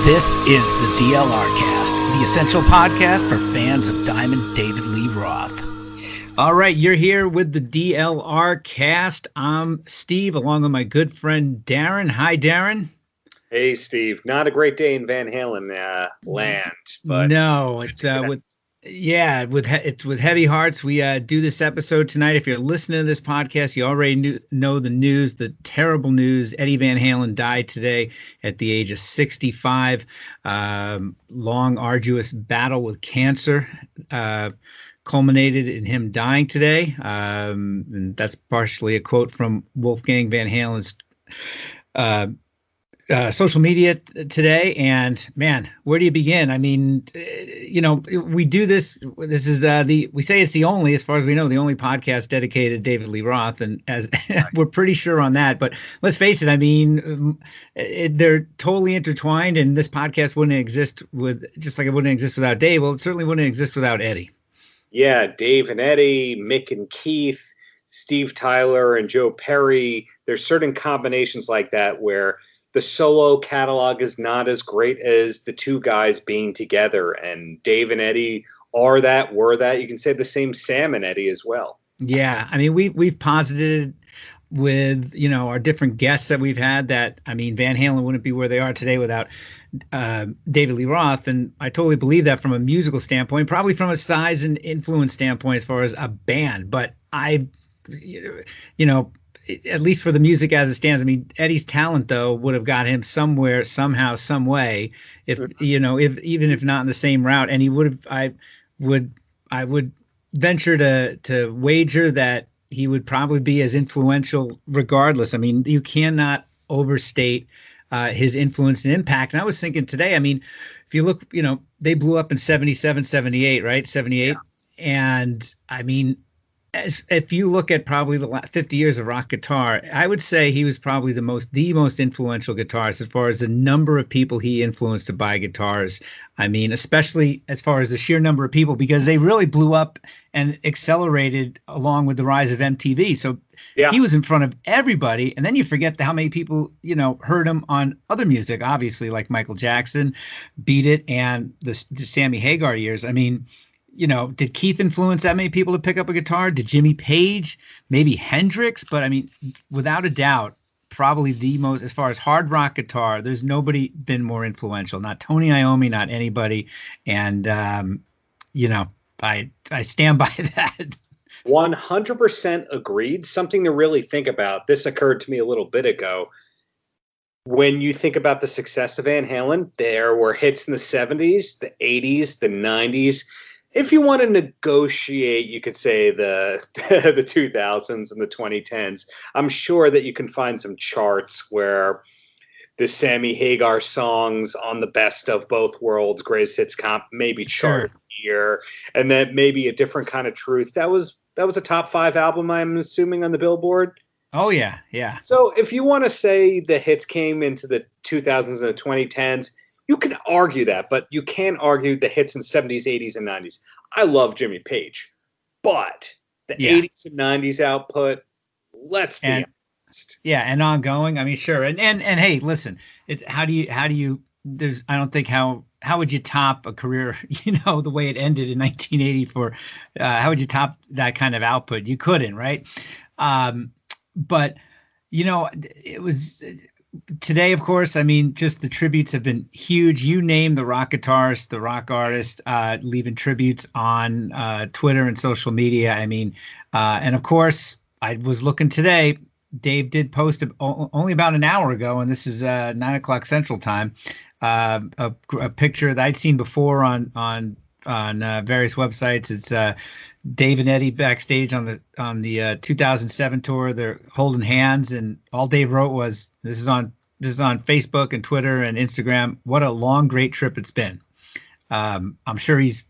This is the DLR Cast, the essential podcast for fans of Diamond David Lee Roth. All right, you're here with the DLR Cast. I'm Steve, along with my good friend Darren. Hi, Darren. Hey, Steve. Not a great day in Van Halen land, but no, it's with heavy hearts. We do this episode tonight. If you're listening to this podcast, you already know the news, the terrible news. Eddie Van Halen died today at the age of 65. Long, arduous battle with cancer culminated in him dying today. And that's partially a quote from Wolfgang Van Halen's social media today. And man, where do you begin? I mean, we do this. This is we say it's the only, as far as we know, the only podcast dedicated to David Lee Roth, and as we're pretty sure on that. But let's face it. I mean, they're totally intertwined, and this podcast wouldn't exist just like it wouldn't exist without Dave. Well, it certainly wouldn't exist without Eddie. Yeah, Dave and Eddie, Mick and Keith, Steve Tyler and Joe Perry. There's certain combinations like that where the solo catalog is not as great as the two guys being together. And Dave and Eddie were that. You can say the same Sam and Eddie as well. Yeah. I mean, we've posited with, our different guests that we've had that, I mean, Van Halen wouldn't be where they are today without David Lee Roth. And I totally believe that from a musical standpoint, probably from a size and influence standpoint as far as a band. But at least for the music as it stands, I mean, Eddie's talent though would have got him somewhere, somehow, some way. If even if not in the same route, and he would have, I would venture to wager that he would probably be as influential regardless. I mean, you cannot overstate his influence and impact. And I was thinking today, I mean, if you look, they blew up in 77, 78, right? 78. Yeah. And I mean, if you look at probably the last 50 years of rock guitar, I would say he was probably the most influential guitarist as far as the number of people he influenced to buy guitars. I mean, especially as far as the sheer number of people, because they really blew up and accelerated along with the rise of MTV. So yeah, he was in front of everybody. And then you forget how many people, heard him on other music, obviously, like Michael Jackson, Beat It, and the Sammy Hagar years. I mean, did Keith influence that many people to pick up a guitar? Did Jimmy Page? Maybe Hendrix? But I mean, without a doubt, probably the most, as far as hard rock guitar, there's nobody been more influential. Not Tony Iommi, not anybody. And, I stand by that. 100% agreed. Something to really think about. This occurred to me a little bit ago. When you think about the success of Van Halen, there were hits in the 70s, the 80s, the 90s. If you want to negotiate, you could say the 2000s and the 2010s. I'm sure that you can find some charts where the Sammy Hagar songs on the Best of Both Worlds, Greatest Hits comp, maybe chart here, and then maybe A Different Kind of Truth. That was a top 5 album, I'm assuming, on the Billboard. Oh yeah, yeah. So if you want to say the hits came into the 2000s and the 2010s, you can argue that, but you can't argue the hits in the 70s, 80s, and 90s. I love Jimmy Page, but the 80s and 90s output, let's be honest. Yeah, and ongoing. I mean, sure. And hey, listen, it's how do you there's I don't think how would you top a career, the way it ended in 1980 for how would you top that kind of output? You couldn't, right? But it was today, of course, I mean, just the tributes have been huge. You name the rock guitarist, the rock artist, leaving tributes on Twitter and social media. I mean, and of course, I was looking today. Dave did post only about an hour ago, and this is 9:00 Central Time, a picture that I'd seen before on various websites. It's Dave and Eddie backstage on the 2007 tour. They're holding hands, and all Dave wrote was, "This is on Facebook and Twitter and Instagram. What a long, great trip it's been." I'm sure he's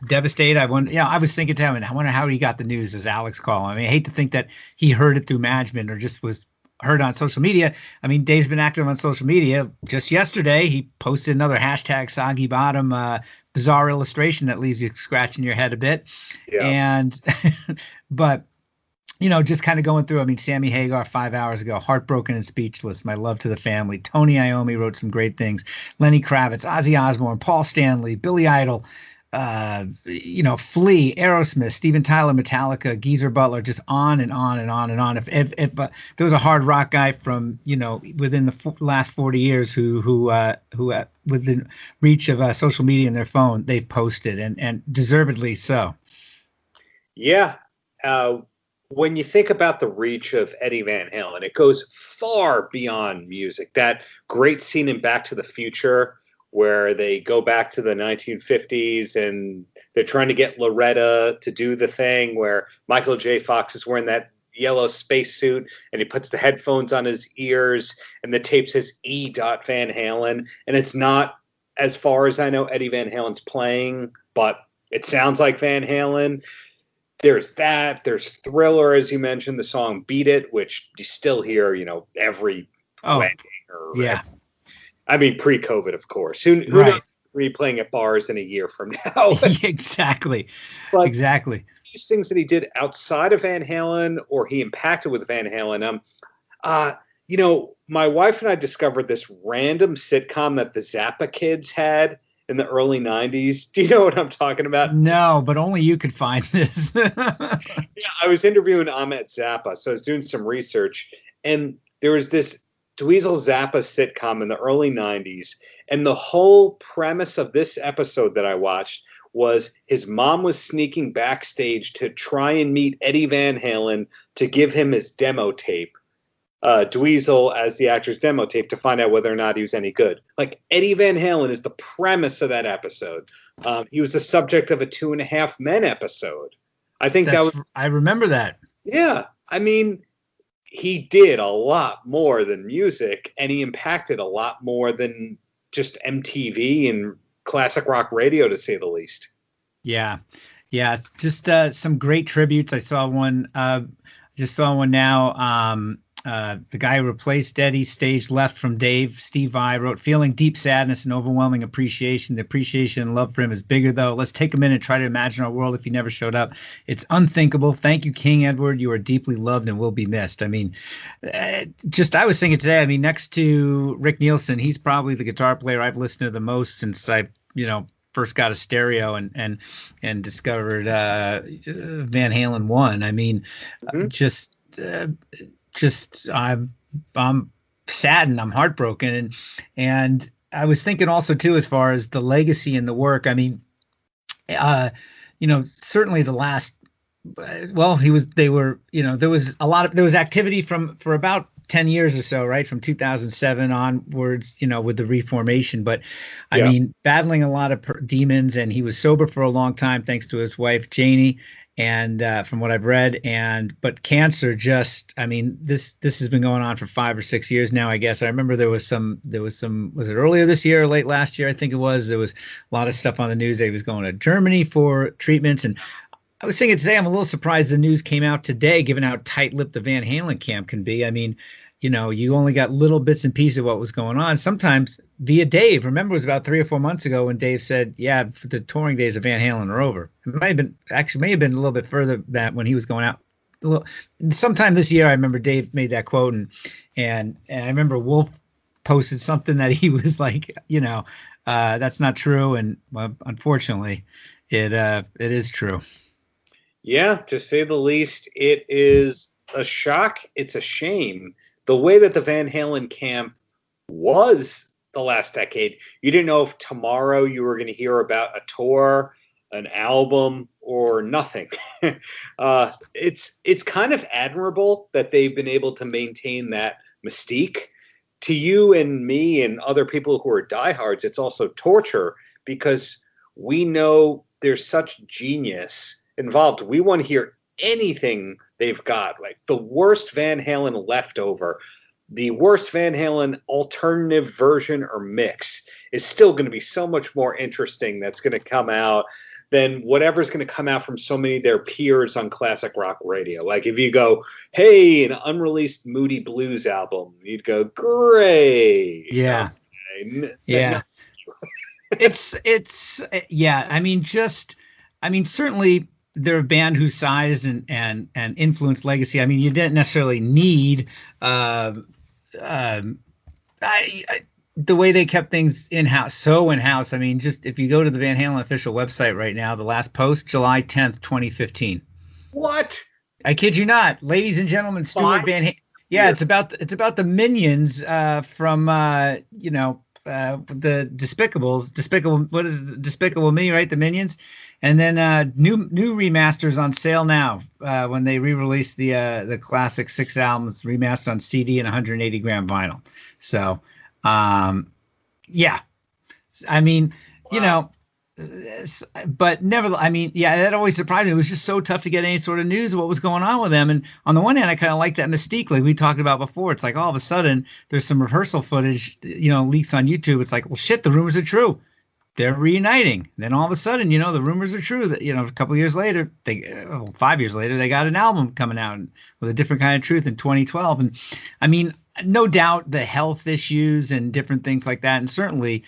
devastated. I was thinking to him, and I wonder how he got the news, as Alex called him. I mean, I hate to think that he heard it through management or just was heard on social media. I mean, Dave's been active on social media. Just yesterday, he posted another hashtag soggy bottom bizarre illustration that leaves you scratching your head a bit. Yeah. And, but just kind of going through. I mean, Sammy Hagar 5 hours ago, heartbroken and speechless. My love to the family. Tony Iommi wrote some great things. Lenny Kravitz, Ozzy Osbourne, Paul Stanley, Billy Idol, Flea, Aerosmith, Steven Tyler, Metallica, Geezer Butler, just on and on and on and on. If there was a hard rock guy from within the last 40 years who within reach of social media and their phone, they've posted and deservedly so. Yeah. When you think about the reach of Eddie Van Halen, it goes far beyond music. That great scene in Back to the Future where they go back to the 1950s and they're trying to get Loretta to do the thing where Michael J. Fox is wearing that yellow spacesuit and he puts the headphones on his ears and the tape says E. Van Halen. And it's not, as far as I know, Eddie Van Halen's playing, but it sounds like Van Halen. There's that. There's Thriller, as you mentioned, the song Beat It, which you still hear, every wedding. Yeah. I mean, pre-COVID, of course. Who knows replaying at bars in a year from now? Exactly. But exactly. These things that he did outside of Van Halen or he impacted with Van Halen. My wife and I discovered this random sitcom that the Zappa kids had in the early 90s. Do you know what I'm talking about? No, but only you could find this. Yeah, I was interviewing Ahmet Zappa, so I was doing some research, and there was this Dweezil Zappa sitcom in the early 90s, and the whole premise of this episode that I watched was his mom was sneaking backstage to try and meet Eddie Van Halen to give him his demo tape. Dweezil as the actor's demo tape to find out whether or not he was any good. Like, Eddie Van Halen is the premise of that episode. He was the subject of a 2.5 Men episode. I think I remember that. Yeah. I mean, he did a lot more than music, and he impacted a lot more than just MTV and classic rock radio, to say the least. Yeah. Yeah. Just some great tributes. I saw one, just saw one now. The guy who replaced Eddie, stage left from Dave, Steve Vai, wrote, feeling deep sadness and overwhelming appreciation. The appreciation and love for him is bigger, though. Let's take a minute and try to imagine our world if he never showed up. It's unthinkable. Thank you, King Edward. You are deeply loved and will be missed. I mean, I was thinking today, next to Rick Nielsen, he's probably the guitar player I've listened to the most since I, first got a stereo and discovered Van Halen 1. I mean, I'm saddened. I'm heartbroken. And I was thinking also too, as far as the legacy and the work, certainly the last, there was activity for about 10 years or so, right? From 2007 onwards, with the reformation, but I mean, battling a lot of demons, and he was sober for a long time, thanks to his wife, Janie. And from what I've read, but cancer this has been going on for 5 or 6 years now, I guess. I remember there was some, was it earlier this year or late last year? I think it was. There was a lot of stuff on the news that he was going to Germany for treatments. And I was thinking today, I'm a little surprised the news came out today, given how tight-lipped the Van Halen camp can be. I mean, you only got little bits and pieces of what was going on. Sometimes via Dave. Remember, it was about 3 or 4 months ago when Dave said, yeah, the touring days of Van Halen are over. It may have been a little bit further that when he was going out. Sometime this year, I remember Dave made that quote, and I remember Wolf posted something that he was like, that's not true. And unfortunately, it is true. Yeah, to say the least, it is a shock. It's a shame. The way that the Van Halen camp was the last decade, you didn't know if tomorrow you were going to hear about a tour, an album, or nothing. It's kind of admirable that they've been able to maintain that mystique. To you and me and other people who are diehards, it's also torture because we know there's such genius involved. We want to hear anything they've got, like the worst Van Halen leftover, the worst Van Halen alternative version or mix is still going to be so much more interesting that's going to come out than whatever's going to come out from so many of their peers on classic rock radio. Like if you go, hey, an unreleased Moody Blues album, you'd go, great. Yeah. Okay. Yeah. It's certainly they're a band whose size and influence legacy. I mean, you didn't necessarily need the way they kept things in-house. I mean, just if you go to the Van Halen official website right now, the last post, July 10th, 2015. What? I kid you not, ladies and gentlemen, Stuart Van Halen. Yeah, it's about the Minions from the Despicable. What is it? Despicable Me, right? The Minions, and then new remasters on sale now when they re-release the classic 6 albums remastered on CD and 180 gram vinyl. So, yeah, I mean, Wow. but never, I mean, yeah, that always surprised me. It was just so tough to get any sort of news of what was going on with them. And on the one hand, I kind of like that mystique, like we talked about before. It's like all of a sudden there's some rehearsal footage, leaks on YouTube. It's like, well, shit, the rumors are true. They're reuniting. Then all of a sudden, the rumors are true that, a couple of years later, 5 years later, they got an album coming out with a different kind of truth in 2012. And I mean, no doubt the health issues and different things like that, and certainly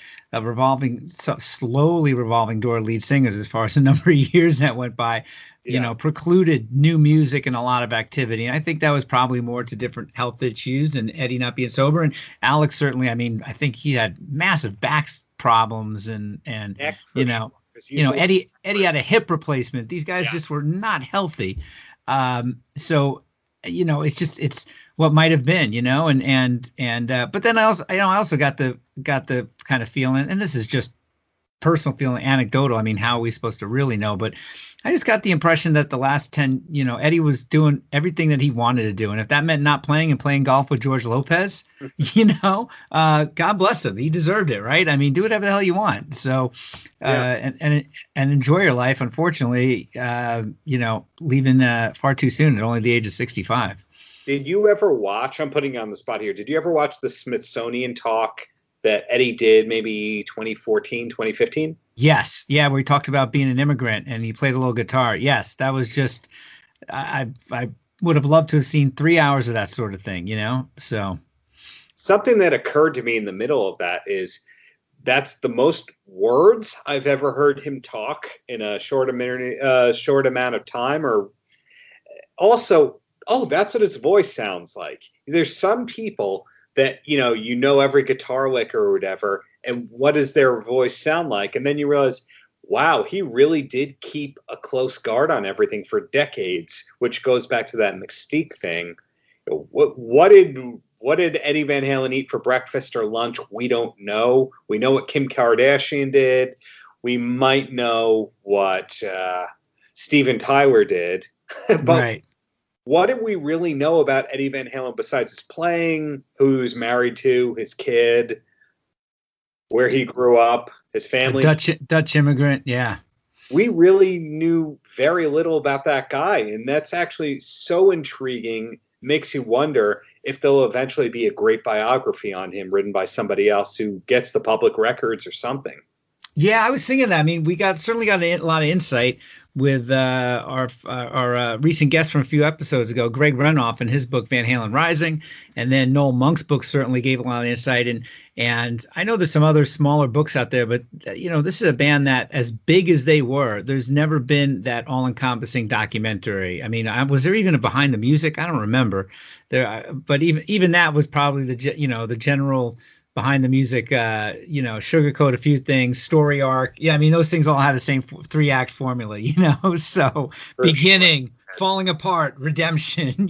slowly revolving door lead singers as far as the number of years that went by, precluded new music and a lot of activity. And I think that was probably more to different health issues and Eddie not being sober. And Alex certainly, I mean, I think he had massive back problems and Eddie had a hip replacement. These guys just were not healthy. So it's what might have been, but then I also got the kind of feeling, and this is just personal feeling, anecdotal. I mean, how are we supposed to really know? But I just got the impression that the last 10, Eddie was doing everything that he wanted to do. And if that meant not playing and playing golf with George Lopez, God bless him. He deserved it, right? I mean, do whatever the hell you want. So, and enjoy your life. Unfortunately, leaving far too soon at only the age of 65. Did you ever watch, I'm putting you on the spot here, did you ever watch the Smithsonian talk that Eddie did maybe 2014, 2015? Yes. Yeah, where he talked about being an immigrant and he played a little guitar. Yes, that was just, I would have loved to have seen 3 hours of that sort of thing, So something that occurred to me in the middle of that is that's the most words I've ever heard him talk in a short amount of time. Or also, that's what his voice sounds like. There's some people that, every guitar lick or whatever, and what does their voice sound like? And then you realize, wow, he really did keep a close guard on everything for decades, which goes back to that mystique thing. What did Eddie Van Halen eat for breakfast or lunch? We don't know. We know what Kim Kardashian did. We might know what Steven Tyler did. But right. What do we really know about Eddie Van Halen besides his playing, who he was married to, his kid, where he grew up, his family? Dutch immigrant, yeah. We really knew very little about that guy, and that's actually so intriguing. Makes you wonder if there'll eventually be a great biography on him written by somebody else who gets the public records or something. Yeah, I was thinking that. I mean, we certainly got a lot of insight with our recent guest from a few episodes ago, Greg Renoff, in his book Van Halen Rising, and then Noel Monk's book certainly gave a lot of insight. And I know there's some other smaller books out there, but this is a band that, as big as they were, there's never been that all-encompassing documentary. I mean, was there even a Behind the Music? I don't remember but even that was probably the general Behind the Music, sugarcoat a few things, story arc. Yeah, I mean, those things all had the same 3-act formula, so for beginning, sure. Falling apart, redemption,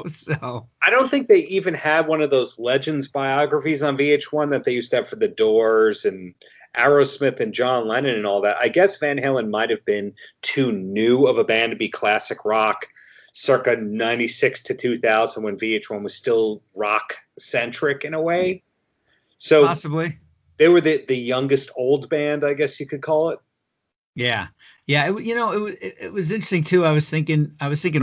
so. I don't think they even had one of those Legends biographies on VH1 that they used to have for the Doors and Aerosmith and John Lennon and all that. I guess Van Halen might have been too new of a band to be classic rock circa 96 to 2000 when VH1 was still rock-centric in a way. So possibly they were the youngest old band, I guess you could call it. Yeah. It was interesting too. I was thinking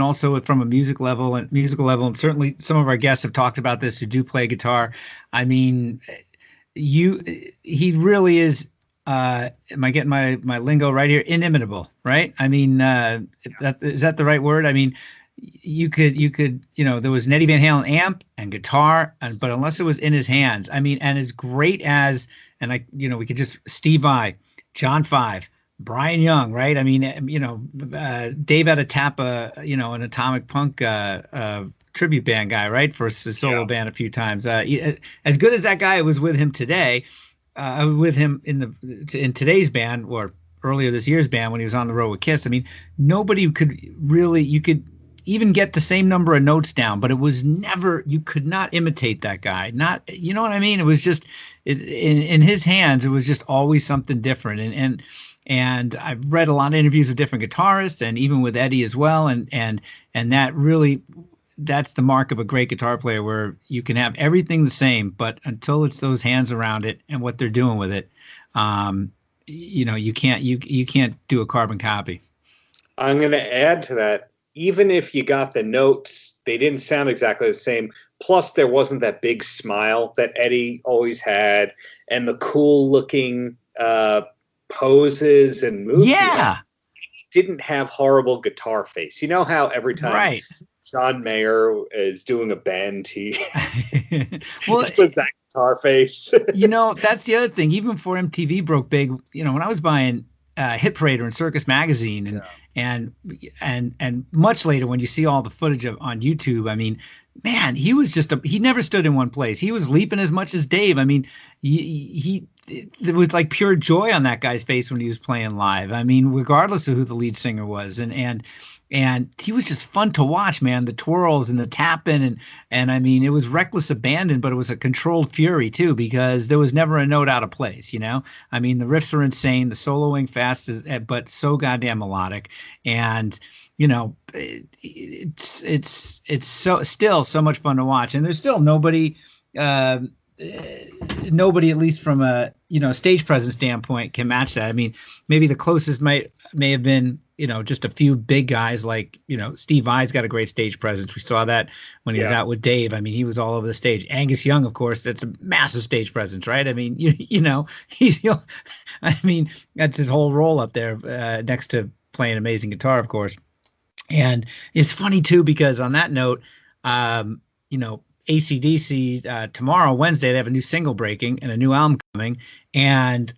also from a musical level, and certainly some of our guests have talked about this who do play guitar. I mean, he really is. Am I getting my lingo right here? Inimitable, right? I mean, is that the right word? I mean, you could, there was an Eddie Van Halen amp and guitar, but unless it was in his hands, I mean, and as great as, and we could just Steve Vai, John Five, Brian Young, right? I mean, Dave had to tap an Atomic Punk tribute band guy, right, for his solo band a few times. As good as that guy was with him today, with him in today's band or earlier this year's band when he was on the road with Kiss. I mean, nobody could really. You could even get the same number of notes down, but it was never. You could not imitate that guy. Not, you know what I mean? It was just in his hands. It was just always something different, and I've read a lot of interviews with different guitarists and even with Eddie as well. And that really, that's the mark of a great guitar player, where you can have everything the same, but until it's those hands around it and what they're doing with it, you can't do a carbon copy. I'm going to add to that. Even if you got the notes, they didn't sound exactly the same. Plus, there wasn't that big smile that Eddie always had, and the cool looking poses and moves. Yeah. He didn't have horrible guitar face. You know how every time John Mayer is doing a bend, he does that guitar face. That's the other thing. Even before MTV broke big, when I was buying Hit Parader and Circus Magazine and much later when you see all the footage on YouTube, I mean, man, he was he never stood in one place. He was leaping as much as Dave. I mean, there was like pure joy on that guy's face when he was playing live. I mean, regardless of who the lead singer was, and he was just fun to watch, man. The twirls and the tapping and I mean, it was reckless abandon, but it was a controlled fury too, because there was never a note out of place. I mean, the riffs are insane, the soloing fast, but so goddamn melodic, and it's still so much fun to watch, and there's still nobody, at least from a stage presence standpoint, can match that. I mean, maybe the closest may have been just a few big guys like Steve Vai's got a great stage presence. We saw that when he was out with Dave. I mean, he was all over the stage. Angus Young, of course, that's a massive stage presence, right? I mean, I mean, that's his whole role up there, next to playing amazing guitar, of course. And it's funny too, because on that note, AC/DC, tomorrow, Wednesday, they have a new single breaking and a new album coming. And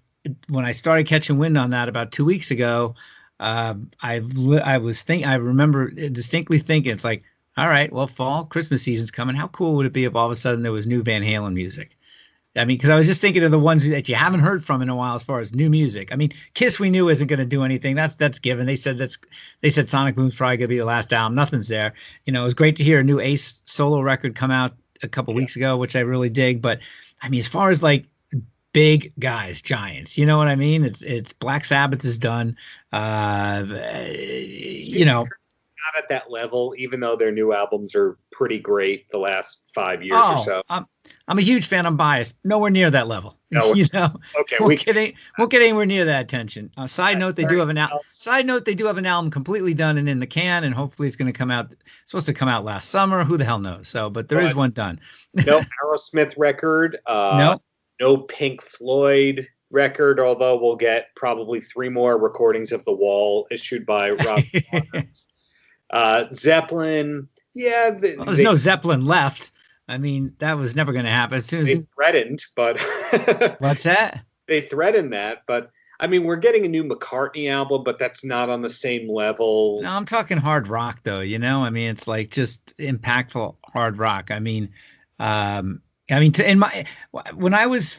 when I started catching wind on that about 2 weeks ago, I remember distinctly thinking, it's like, all right, well, fall Christmas season's coming. How cool would it be if all of a sudden there was new Van Halen music? I mean, because I was just thinking of the ones that you haven't heard from in a while as far as new music. I mean, Kiss we knew isn't going to do anything. That's given. They said Sonic Boom's probably going to be the last album. Nothing's there. It was great to hear a new Ace solo record come out a couple weeks ago, which I really dig. But I mean, as far as like big guys, giants, you know what I mean? It's Black Sabbath is done. Not at that level, even though their new albums are pretty great the last 5 years or so. I'm a huge fan. I'm biased. Nowhere near that level. No, okay, won't get anywhere near that attention. Side note, they do have an album completely done and in the can, and hopefully it's going to come out. It's supposed to come out last summer. Who the hell knows? So, but there is one done. No Aerosmith record. No Pink Floyd record, although we'll get probably 3 more recordings of The Wall issued by Rob Waters. Zeppelin, there's no Zeppelin left. I mean, that was never going to happen. As soon as they threatened, but what's that? They threatened that, but I mean, we're getting a new McCartney album, but that's not on the same level. No, I'm talking hard rock, though. I mean, it's like just impactful hard rock. I mean, when I was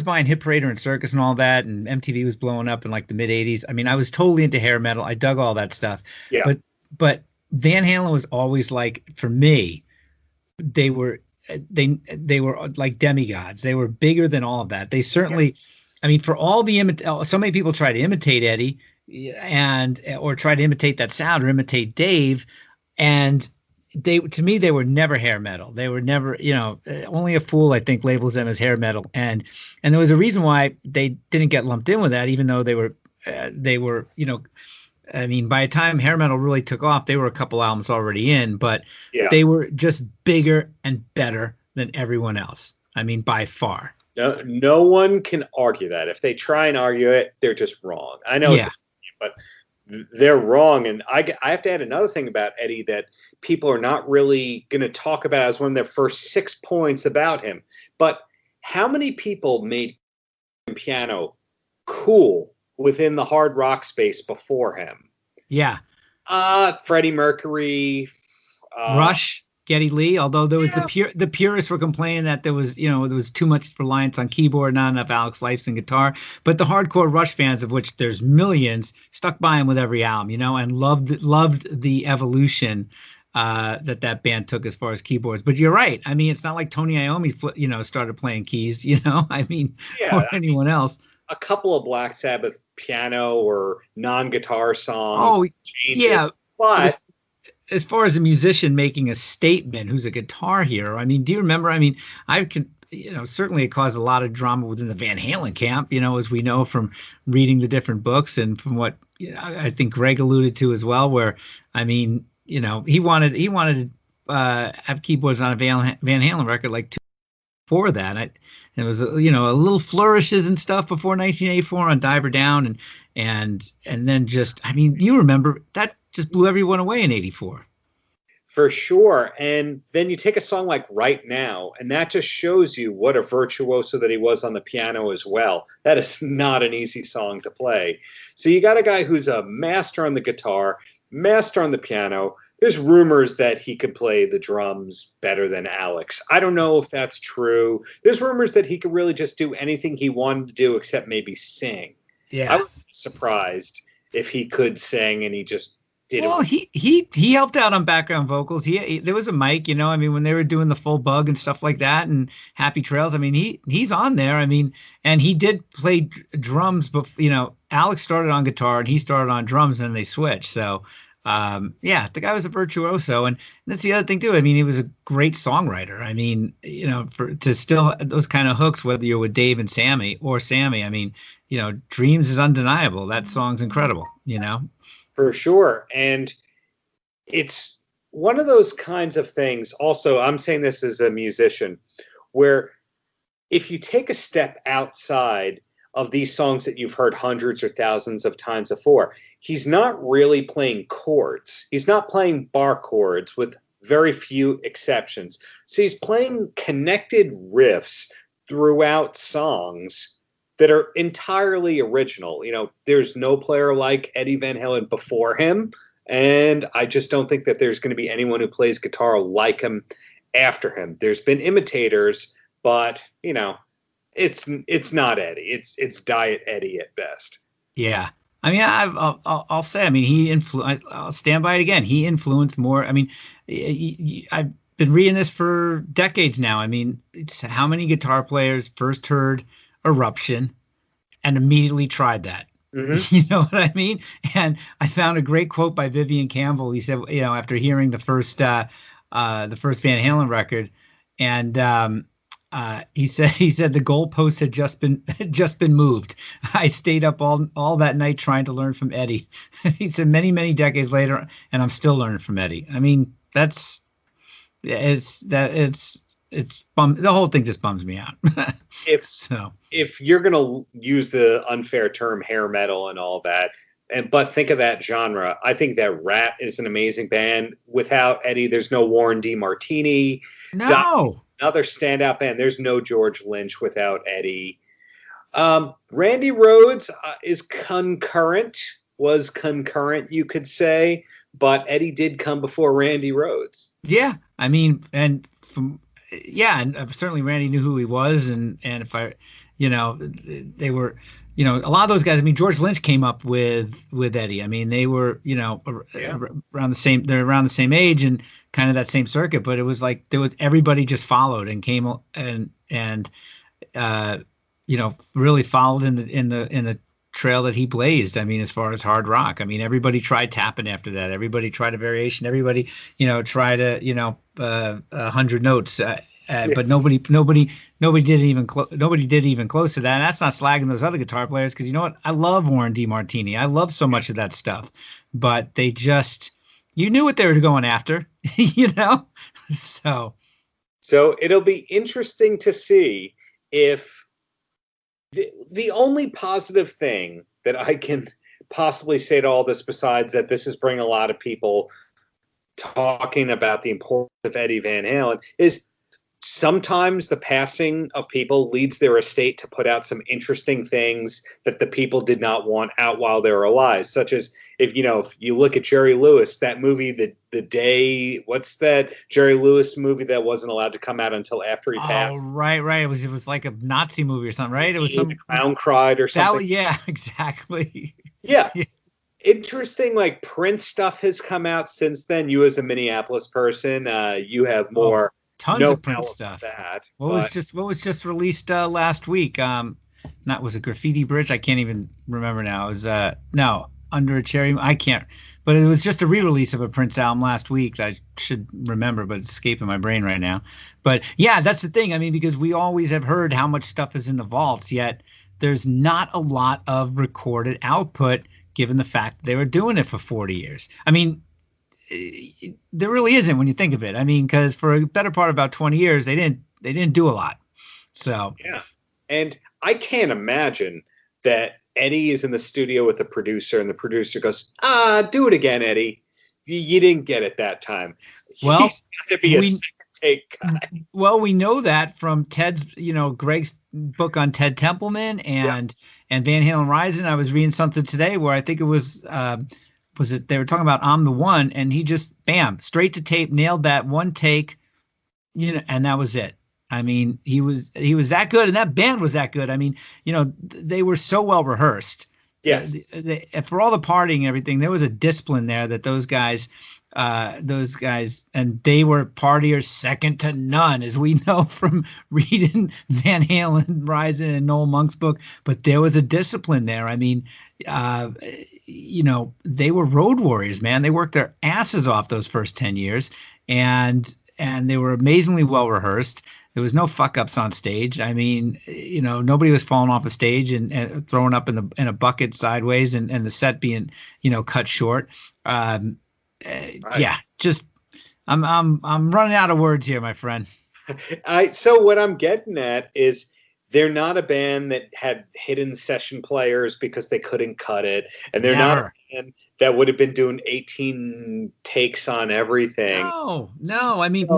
buying Hit Parader and Circus and all that, and MTV was blowing up in like the mid '80s. I mean, I was totally into hair metal. I dug all that stuff. Yeah. But Van Halen was always like, for me, they were like demigods. They were bigger than all of that. They certainly, I mean, for all so many people try to imitate Eddie or try to imitate that sound or imitate Dave, and to me they were never hair metal. They were never, only a fool I think labels them as hair metal, and there was a reason why they didn't get lumped in with that, even though they were I mean, by the time hair metal really took off, they were a couple albums already in, but they were just bigger and better than everyone else. I mean, by far. No one can argue that. If they try and argue it, they're just wrong. I know, but they're wrong. And I have to add another thing about Eddie that people are not really going to talk about as one of their first 6 points about him. But how many people made piano cool within the hard rock space before him. Yeah. Freddie Mercury, Rush, Geddy Lee, although there was the purists were complaining that there was too much reliance on keyboard, not enough Alex Lifeson guitar. But the hardcore Rush fans, of which there's millions, stuck by him with every album, and loved the evolution that band took as far as keyboards. But you're right. I mean, it's not like Tony Iommi, started playing keys, I mean, or anyone else. A couple of Black Sabbath piano or non-guitar songs. Oh, yeah. But as far as a musician making a statement who's a guitar hero, I mean, do you remember? I mean, I could, certainly it caused a lot of drama within the Van Halen camp, as we know from reading the different books and from what I think Greg alluded to as well, where, I mean, he wanted to have keyboards on a Van Halen record like two before that. It was, a little flourishes and stuff before 1984 on Diver Down. And then just, I mean, you remember that just blew everyone away in 84. For sure. And then you take a song like Right Now, and that just shows you what a virtuoso that he was on the piano as well. That is not an easy song to play. So you got a guy who's a master on the guitar, master on the piano. There's rumors that he could play the drums better than Alex. I don't know if that's true. There's rumors that he could really just do anything he wanted to do except maybe sing. Yeah. I would be surprised if he could sing and he just did it. Well, he helped out on background vocals. There was a mic, I mean, when they were doing the full bug and stuff like that and Happy Trails, I mean, he's on there. I mean, and he did play drums, but Alex started on guitar and he started on drums and they switched. So the guy was a virtuoso, and that's the other thing too. I mean, he was a great songwriter. I mean, to still those kind of hooks, whether you're with Dave and Sammy, I mean, Dreams is undeniable. That song's incredible, For sure. And it's one of those kinds of things. Also, I'm saying this as a musician, where if you take a step outside of these songs that you've heard hundreds or thousands of times before, he's not really playing chords. He's not playing bar chords with very few exceptions. So he's playing connected riffs throughout songs that are entirely original. There's no player like Eddie Van Halen before him, and I just don't think that there's going to be anyone who plays guitar like him after him. There's been imitators, but, it's not Eddie. It's Diet Eddie at best. Yeah. I mean, I'll say, I mean, I'll stand by it again. He influenced more. I mean, I've been reading this for decades now. I mean, it's how many guitar players first heard Eruption and immediately tried that. Mm-hmm. You know what I mean? And I found a great quote by Vivian Campbell. He said, after hearing the first Van Halen record, and he said the goalpost had just been moved. I stayed up all that night trying to learn from Eddie. He said many decades later, and I'm still learning from Eddie. I mean, it's the whole thing just bums me out. If you're gonna use the unfair term hair metal and all that, but think of that genre, I think that Rat is an amazing band. Without Eddie, there's no Warren DeMartini. No. Another standout band. There's no George Lynch without Eddie. Randy Rhoads was concurrent, you could say, but Eddie did come before Randy Rhoads. Yeah, I mean, and certainly Randy knew who he was, and if they were, a lot of those guys. I mean, George Lynch came up with Eddie. I mean, they were, around the same. They're around the same age and kind of that same circuit. But it was like everybody just followed and came and really followed in the trail that he blazed. I mean, as far as hard rock, I mean, everybody tried tapping after that. Everybody tried a variation. Everybody, tried 100 notes. But nobody did even close to that. And that's not slagging those other guitar players, because you know what? I love Warren DeMartini. I love so much of that stuff, but they just, you knew what they were going after, So it'll be interesting to see if the only positive thing that I can possibly say to all this, besides that this is bringing a lot of people talking about the importance of Eddie Van Halen, is sometimes the passing of people leads their estate to put out some interesting things that the people did not want out while they were alive. Such as if you look at Jerry Lewis, that movie, the day, what's that Jerry Lewis movie that wasn't allowed to come out until after he passed? Oh, right. It was like a Nazi movie or something, right? It was some The Clown Cried or something. Yeah, exactly. Yeah. Interesting, like Prince stuff has come out since then. You as a Minneapolis person, you have more. Tons of Prince stuff. What was just released last week? Was it Graffiti Bridge? I can't even remember now. It was no, Under a Cherry. I can't. But it was just a re-release of a Prince album last week that I should remember, but it's escaping my brain right now. But yeah, that's the thing. I mean, because we always have heard how much stuff is in the vaults, yet there's not a lot of recorded output, given the fact that they were doing it for 40 years. I mean, there really isn't when you think of it. I mean, because for a better part of about 20 years, they didn't do a lot. So yeah, and I can't imagine that Eddie is in the studio with the producer, and the producer goes, do it again, Eddie. You didn't get it that time. Well, he's got to be a second take guy. Well, we know that from Ted's, Greg's book on Ted Templeman and Van Halen Rising. I was reading something today where I think it was they were talking about I'm the One, and he just bam, straight to tape, nailed that one take, and that was it. I mean, he was that good, and that band was that good. I mean, they were so well rehearsed. Yes. For all the partying and everything, there was a discipline there that those guys, and they were partiers second to none, as we know from reading Van Halen Rising and Noel Monk's book. But there was a discipline there. I mean, they were road warriors, man. They worked their asses off those first 10 years, and they were amazingly well rehearsed. There was no fuck ups on stage. I mean, nobody was falling off a stage and throwing up in a bucket sideways, and the set being, cut short. Right. Yeah, just I'm running out of words here, my friend. So what I'm getting at is they're not a band that had hidden session players because they couldn't cut it, and they're not a band that would have been doing 18 takes on everything. No. I mean,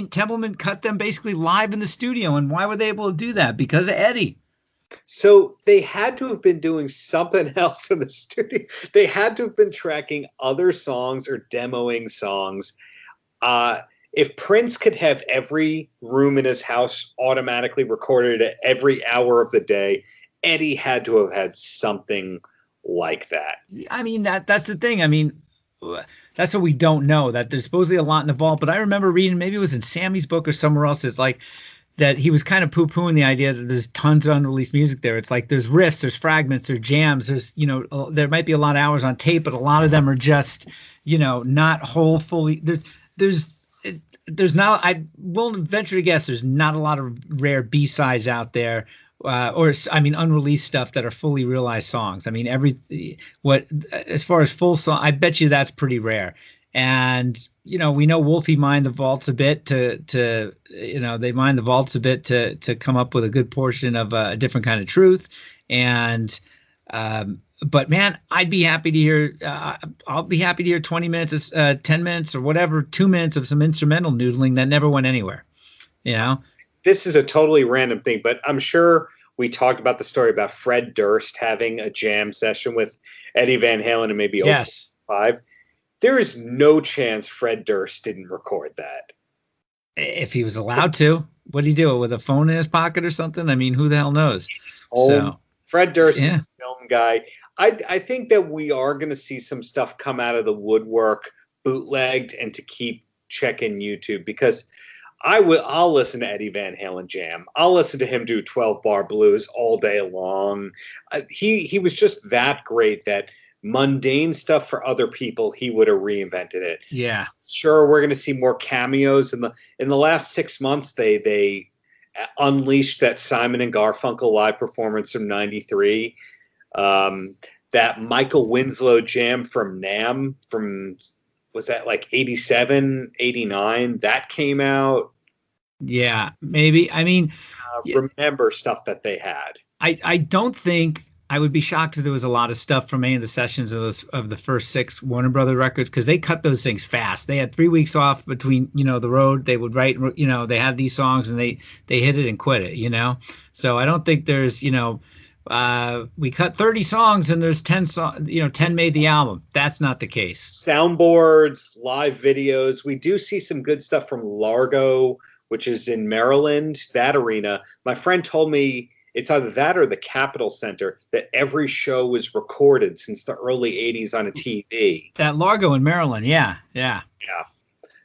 Templeman cut them basically live in the studio, and why were they able to do that? Because of Eddie. So they had to have been doing something else in the studio. They had to have been tracking other songs or demoing songs. If Prince could have every room in his house automatically recorded at every hour of the day, Eddie had to have had something like that. I mean, that's the thing. I mean, that's what we don't know, that there's supposedly a lot in the vault. But I remember reading, maybe it was in Sammy's book or somewhere else, it's like that he was kind of poo-pooing the idea that there's tons of unreleased music there. It's like there's riffs, there's fragments, there's jams, there's, there might be a lot of hours on tape, but a lot of them are just, not whole, fully. There's not, I will venture to guess, there's not a lot of rare B-sides out there, unreleased stuff that are fully realized songs. I mean, as far as full song, I bet you that's pretty rare. And, we know Wolfie mined the vaults a bit they mined the vaults a bit to come up with a good portion of a different kind of truth. And, but man, I'd be happy to hear, I'll be happy to hear 20 minutes, 10 minutes or whatever, 2 minutes of some instrumental noodling that never went anywhere, This is a totally random thing, but I'm sure we talked about the story about Fred Durst having a jam session with Eddie Van Halen and maybe yes. 05. There is no chance Fred Durst didn't record that. If he was allowed to. What did he do? With a phone in his pocket or something? I mean, who the hell knows? So, Fred Durst is a film guy. I think that we are going to see some stuff come out of the woodwork, bootlegged, and to keep checking YouTube, because I'll listen to Eddie Van Halen jam. I'll listen to him do 12-bar blues all day long. He was just that great that mundane stuff for other people, he would have reinvented it. Yeah. Sure, we're going to see more cameos in the last 6 months. They unleashed that Simon and Garfunkel live performance from '93. That Michael Winslow jam from NAMM was that like 87, 89? That came out. Yeah, maybe. I mean, remember stuff that they had. I don't think I would be shocked if there was a lot of stuff from any of the sessions of the first 6 Warner Brother records, because they cut those things fast. They had 3 weeks off between, the road. They would write, they had these songs and they hit it and quit it. So I don't think there's, we cut 30 songs and there's 10 songs, 10 made the album. That's not the case. Soundboards, live videos. We do see some good stuff from Largo, which is in Maryland, that arena. My friend told me it's either that or the Capitol Center, that every show was recorded since the early 80s on a TV. That Largo in Maryland, yeah.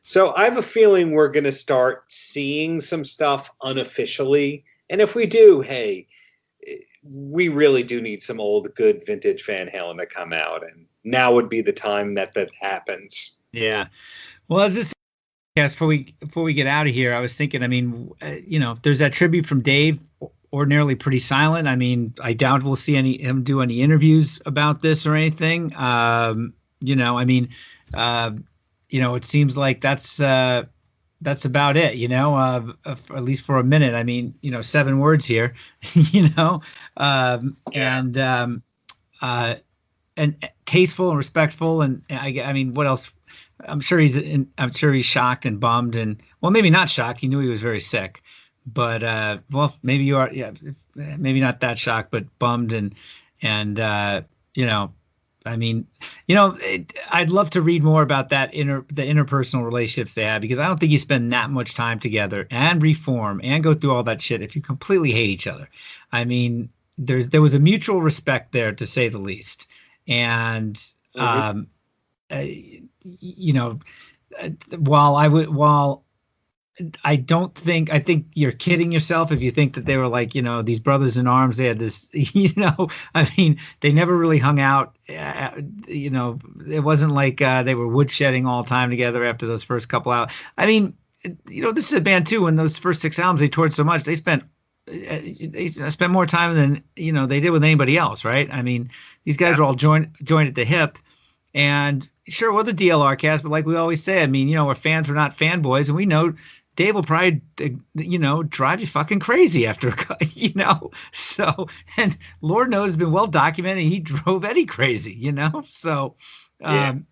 So I have a feeling we're going to start seeing some stuff unofficially. And if we do, hey, we really do need some old, good vintage Van Halen to come out. And now would be the time that happens. Yeah. Well, as this before we get out of here, I was thinking, I mean, there's that tribute from Dave, ordinarily pretty silent. I mean, I doubt we'll see him do any interviews about this or anything. It seems like that's about it, at least for a minute. I mean, 7 words here, and tasteful and respectful. And I mean, what else? I'm sure he's shocked and bummed, and well, maybe not shocked. He knew he was very sick. But maybe you are, maybe not that shocked, but bummed I mean, I'd love to read more about the interpersonal relationships they have, because I don't think you spend that much time together and reform and go through all that shit if you completely hate each other. I mean, there was a mutual respect there, to say the least, and I think you're kidding yourself if you think that they were like, these brothers in arms. They had this, I mean, they never really hung out. It wasn't like they were woodshedding all the time together after those first couple out. I mean, this is a band too. When those first 6 albums, they toured so much, they spent more time than, they did with anybody else. Right. I mean, these guys are all joined at the hip. And sure, we're the DLR cast, but like we always say, I mean, we're fans, we're not fanboys, and we know Dave will probably, drive you fucking crazy after, So, and Lord knows, it's been well documented, he drove Eddie crazy, So, and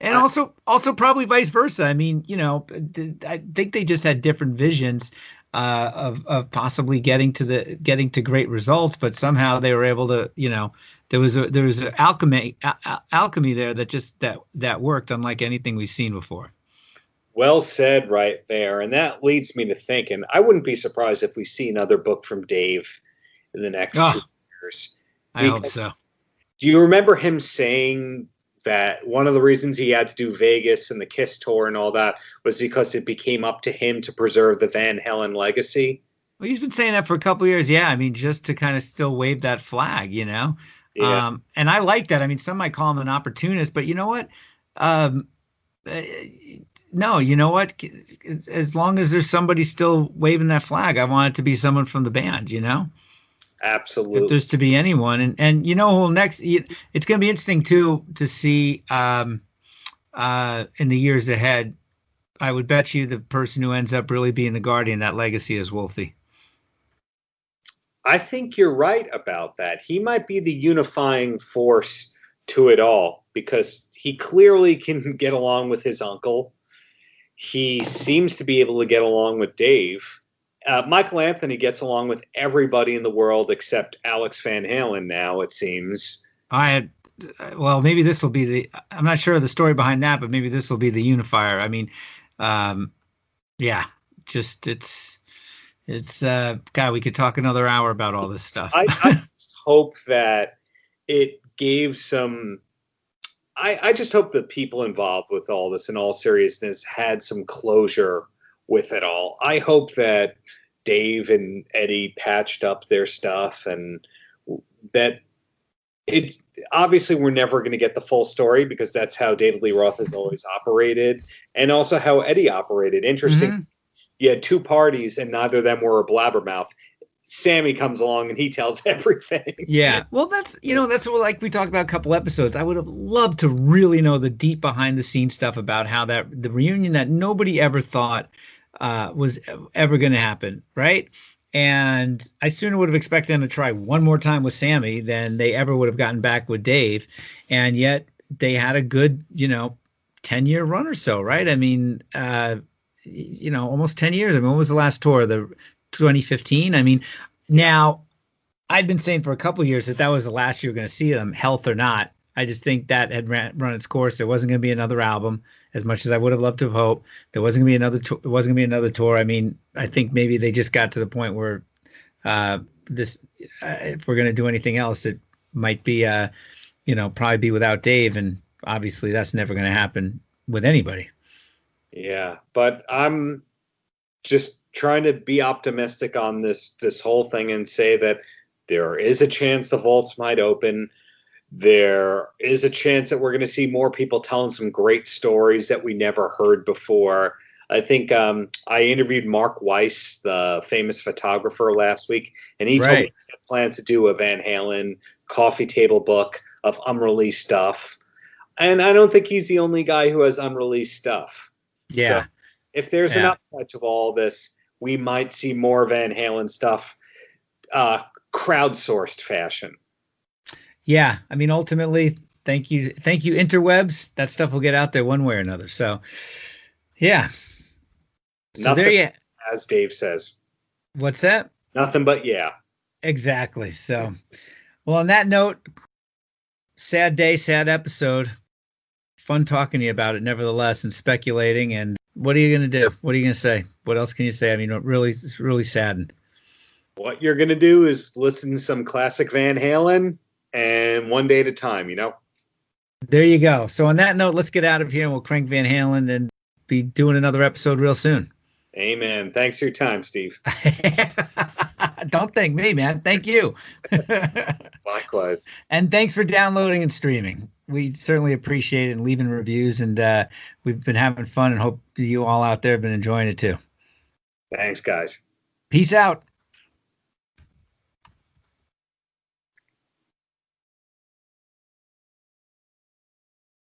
also probably vice versa. I mean, I think they just had different visions of possibly getting to great results, but somehow they were able to, there was an alchemy there that worked, unlike anything we've seen before. Well said right there. And that leads me to thinking, I wouldn't be surprised if we see another book from Dave in the next 2 years. I hope so. Do you remember him saying that one of the reasons he had to do Vegas and the Kiss tour and all that was because it became up to him to preserve the Van Halen legacy? Well, he's been saying that for a couple of years. Yeah. I mean, just to kind of still wave that flag, Yeah. And I like that. I mean, some might call him an opportunist, but you know what? No, you know what? As long as there's somebody still waving that flag, I want it to be someone from the band, Absolutely. If there's to be anyone. And next, it's going to be interesting too, to see in the years ahead. I would bet you the person who ends up really being the guardian of that legacy is Wolfie. I think you're right about that. He might be the unifying force to it all, because he clearly can get along with his uncle. He seems to be able to get along with Dave. Michael Anthony gets along with everybody in the world except Alex Van Halen now, it seems. Maybe this will be I'm not sure of the story behind that, but maybe this will be the unifier. I mean, it's God, we could talk another hour about all this stuff. I just hope that it gave some. I just hope the people involved with all this, in all seriousness, had some closure with it all. I hope that Dave and Eddie patched up their stuff, and that it's obviously we're never going to get the full story, because that's how David Lee Roth has always operated, and also how Eddie operated. Interesting. Mm-hmm. You had 2 parties and neither of them were a blabbermouth. Sammy comes along and he tells everything. Yeah. Well, that's what, like we talked about a couple episodes. I would have loved to really know the deep behind the scenes stuff about how the reunion that nobody ever thought was ever going to happen. Right. And I sooner would have expected them to try one more time with Sammy than they ever would have gotten back with Dave. And yet they had a good, 10-year run or so, right? I mean, almost 10 years. I mean, when was the last tour? The 2015? I mean, now I'd been saying for a couple of years that was the last you were going to see them, health or not. I just think that had run its course. There wasn't going to be another album, as much as I would have loved to have hoped. There wasn't going to be another. There wasn't going to be another tour. I mean, I think maybe they just got to the point where if we're going to do anything else, it might be, probably be without Dave, and obviously that's never going to happen with anybody. Yeah, but I'm just trying to be optimistic on this whole thing and say that there is a chance the vaults might open. There is a chance that we're going to see more people telling some great stories that we never heard before. I think I interviewed Mark Weiss, the famous photographer, last week, and he told me he had plans to do a Van Halen coffee table book of unreleased stuff. And I don't think he's the only guy who has unreleased stuff. Yeah. So if there's an upside to all this, we might see more Van Halen stuff crowdsourced fashion. Yeah, I mean, ultimately, thank you, interwebs. That stuff will get out there one way or another. So, yeah. So Nothing, there you, as Dave says. What's that? Nothing but yeah. Exactly. So, well, on that note, sad day, sad episode. Fun talking to you about it, nevertheless, and speculating. And what are you going to do? What are you going to say? What else can you say? I mean, it's really saddened. What you're going to do is listen to some classic Van Halen. And one day at a time, There you go. So on that note, let's get out of here and we'll crank Van Halen and be doing another episode real soon. Amen. Thanks for your time, Steve. Don't thank me, man. Thank you. Likewise. And thanks for downloading and streaming. We certainly appreciate it and leaving reviews. And we've been having fun and hope you all out there have been enjoying it too. Thanks, guys. Peace out.